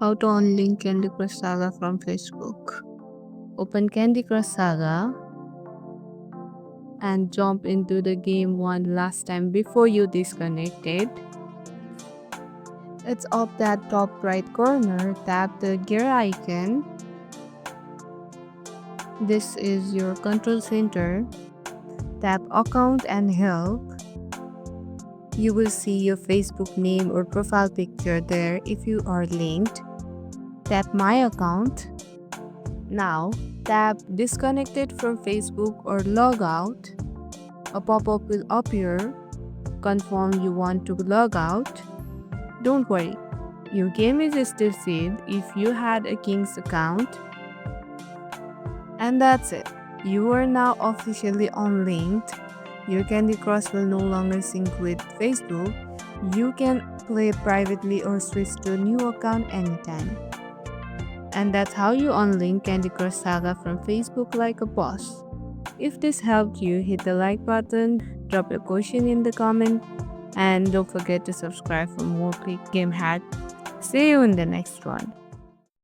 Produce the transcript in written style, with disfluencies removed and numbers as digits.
How to unlink Candy Crush Saga from Facebook. Open Candy Crush Saga and jump into the game one last time before you disconnect it. It's up that top right corner, tap the gear icon. This is your control center. Tap account and help. You will see your Facebook name or profile picture there if you are linked. Tap my account. Now, tap disconnected from Facebook or log out. A pop-up will appear. Confirm you want to log out. Don't worry, your game is still saved if you had a King's account. And that's it. You are now officially unlinked. Your Candy Crush will no longer sync with Facebook. You can play privately or switch to a new account anytime. And that's how you unlink Candy Crush Saga from Facebook like a boss. If this helped you, hit the like button, drop a question in the comment, and don't forget to subscribe for more quick game hacks. See you in the next one.